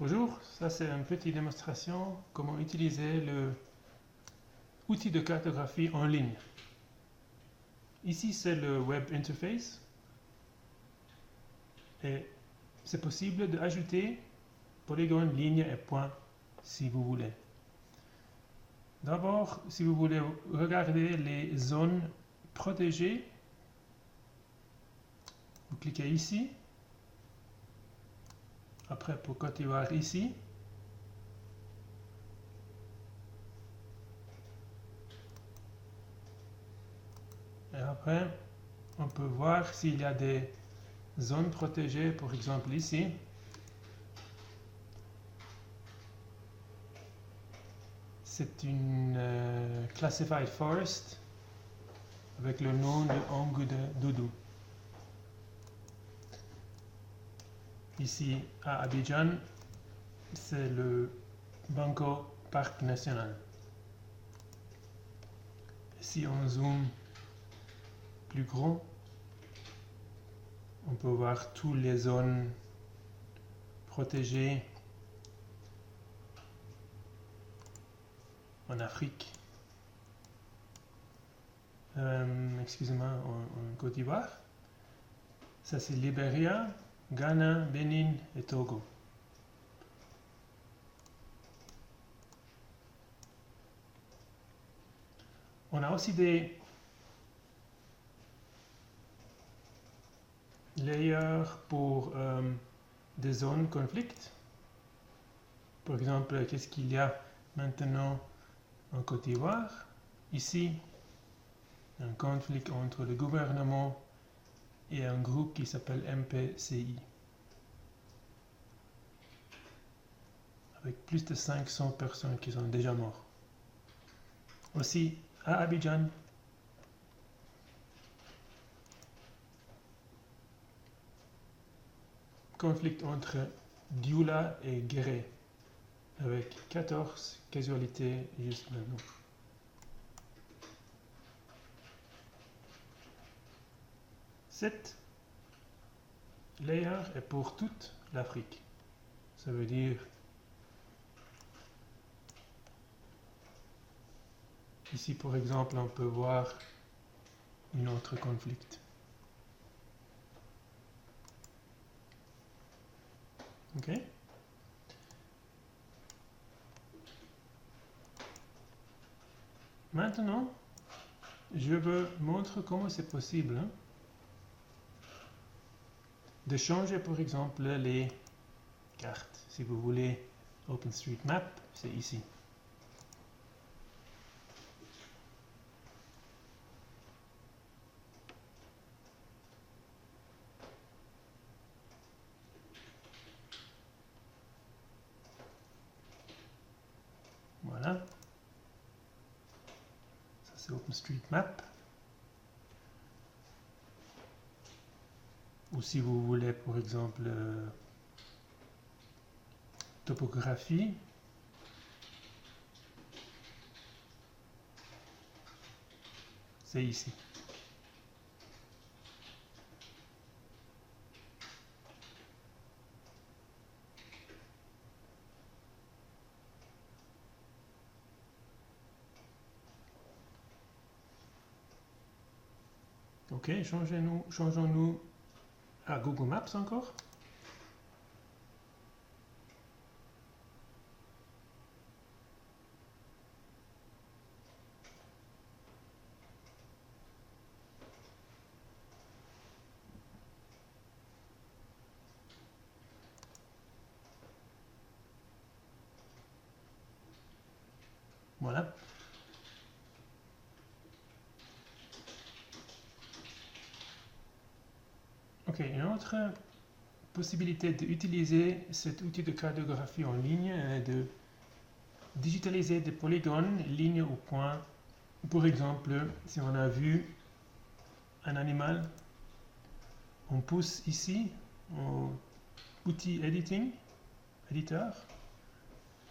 Bonjour, ça c'est une petite démonstration comment utiliser le outil de cartographie en ligne. Ici c'est le web interface et c'est possible d'ajouter polygone, ligne et point si vous voulez. D'abord, si vous voulez regarder les zones protégées, vous cliquez ici. Après pour Côte d'Ivoire ici. Et après, on peut voir s'il y a des zones protégées, par exemple ici. C'est une Classified Forest avec le nom de Angue de Doudou. Ici à Abidjan, c'est le Banco Parc National. Si on zoome plus gros, on peut voir toutes les zones protégées en Afrique. Excusez-moi, en Côte d'Ivoire. Ça c'est Libéria, Ghana, Bénin et Togo. On a aussi des layers pour des zones conflict. Par exemple, qu'est-ce qu'il y a maintenant en Côte d'Ivoire? Ici, un conflit entre le gouvernement et un groupe qui s'appelle MPCI. Avec plus de 500 personnes qui sont déjà mortes. Aussi, à Abidjan, conflit entre Dioula et Guéré, avec 14 casualités juste maintenant. Cette layer est pour toute l'Afrique. Ça veut dire ici par exemple on peut voir une autre conflit. Ok. Maintenant, je veux montrer comment c'est possible de changer par exemple les cartes. Si vous voulez OpenStreetMap, c'est ici. Voilà. Ça c'est OpenStreetMap. Ou si vous voulez par exemple topographie, c'est ici. Ok, changeons-nous à Google Maps encore. Voilà. Ok, une autre possibilité d'utiliser cet outil de cartographie en ligne est de digitaliser des polygones, lignes ou points. Par exemple, si on a vu un animal, on pousse ici au outil editing, éditeur,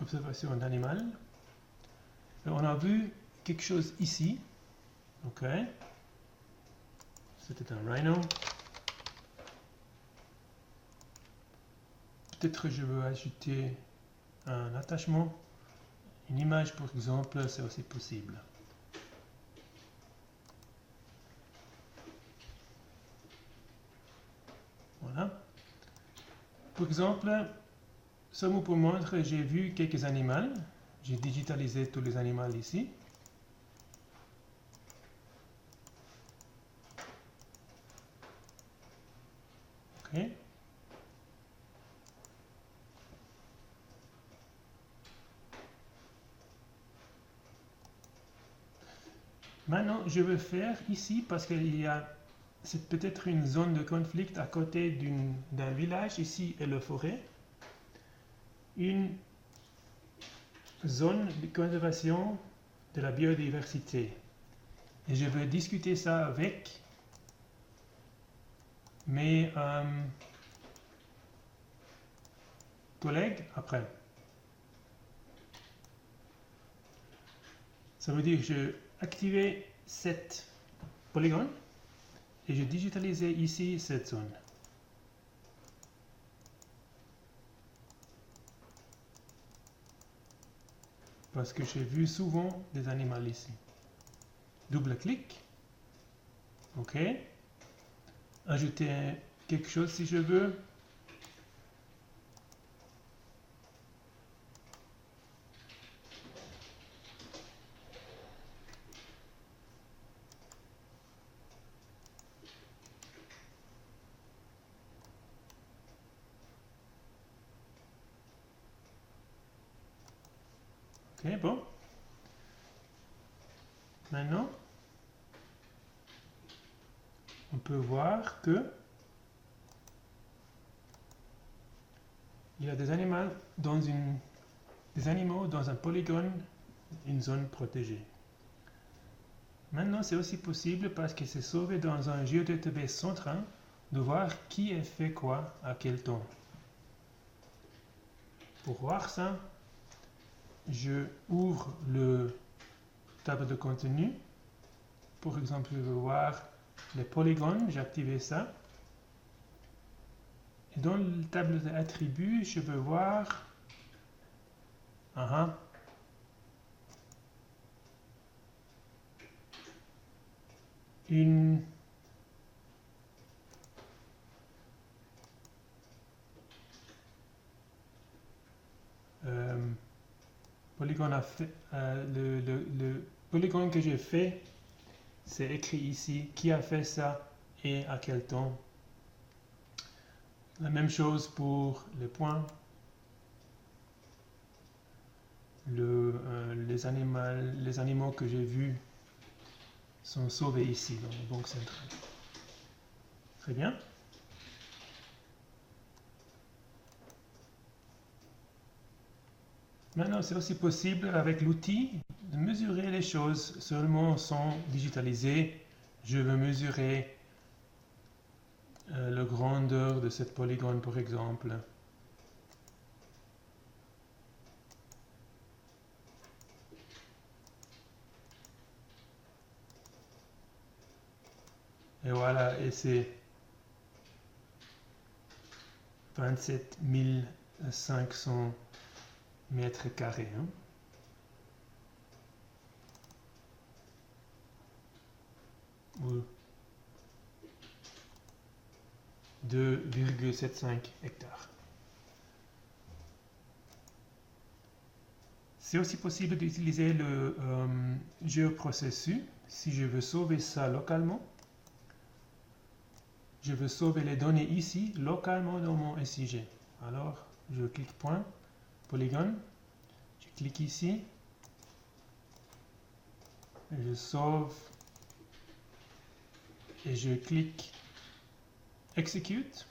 observation d'animal. Et on a vu quelque chose ici. Ok. C'était un rhino. Peut-être je veux ajouter un attachement, une image par exemple, c'est aussi possible. Voilà. Par exemple, ce mot pour montre, j'ai vu quelques animaux. J'ai digitalisé tous les animaux ici. Ok. Maintenant, je veux faire ici, parce qu'il y a, c'est peut-être une zone de conflit à côté d'un village, ici est la forêt, une zone de conservation de la biodiversité. Et je veux discuter ça avec mes collègues après. Ça veut dire que je activais cette polygone et je digitalisais ici cette zone. Parce que j'ai vu souvent des animaux ici. Double-clic. OK. Ajouter quelque chose si je veux. OK, bon. Maintenant, on peut voir que il y a des animaux dans un polygone, une zone protégée. Maintenant, c'est aussi possible parce que c'est sauvé dans un GeoDatabase central de voir qui a fait quoi à quel temps. Pour voir ça, je ouvre le table de contenu. Par exemple, je veux voir les polygones, j'ai activé ça. Et dans la table d'attributs, je veux voir une polygone le polygone que j'ai fait, c'est écrit ici qui a fait ça et à quel temps. La même chose pour les points. Les animaux que j'ai vus sont sauvés ici dans la banque centrale. Très bien. Maintenant, c'est aussi possible avec l'outil de mesurer les choses seulement sans digitaliser. Je veux mesurer la grandeur de cette polygone, par exemple. Et voilà, et c'est 27 500 mètres carrés. Hein. Ou 2,75 hectares. C'est aussi possible d'utiliser le géoprocessus si je veux sauver ça localement. Je veux sauver les données ici, localement dans mon SIG. Alors, je clique point, polygone, je clique ici, je sauve et je clique execute.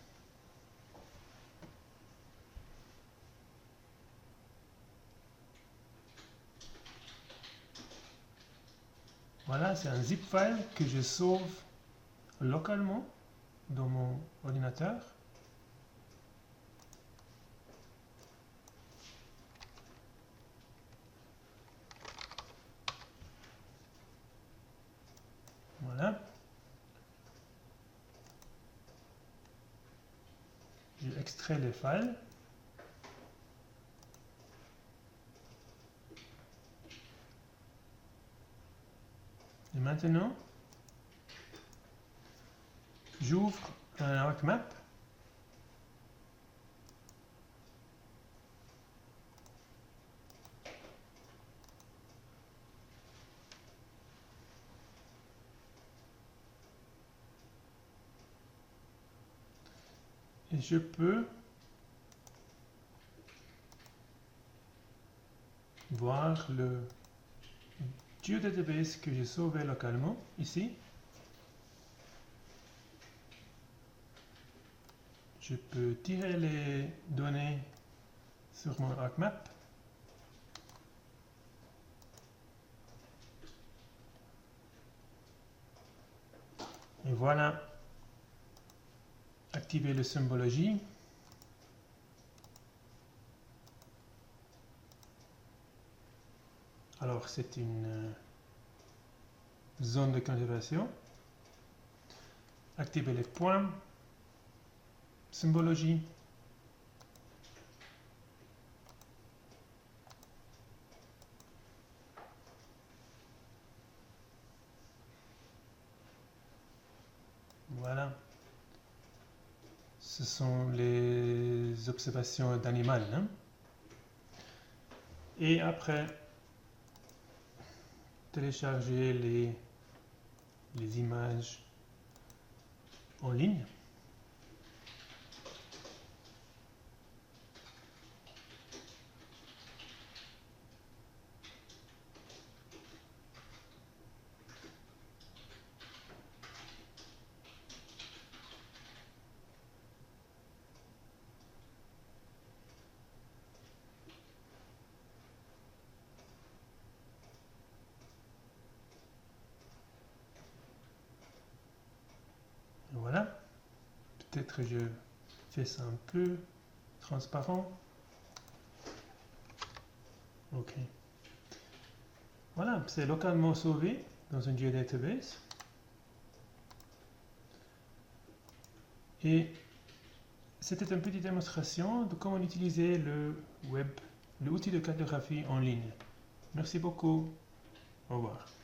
Voilà, c'est un zip file que je sauve localement dans mon ordinateur. Voilà. Je extrais les files. Et maintenant, j'ouvre un ArcMap. Et je peux voir le geodatabase que j'ai sauvé localement ici. Je peux tirer les données sur mon ArcMap. Et voilà, activer la symbologie. Alors c'est une zone de conservation. Activer les points, symbologie. Voilà. Ce sont les observations d'animaux. Hein? Et après, télécharger les images en ligne. Voilà. Peut-être je fais ça un peu transparent. Ok. Voilà, c'est localement sauvé dans une geodatabase. Et c'était une petite démonstration de comment utiliser le web, l'outil de cartographie en ligne. Merci beaucoup. Au revoir.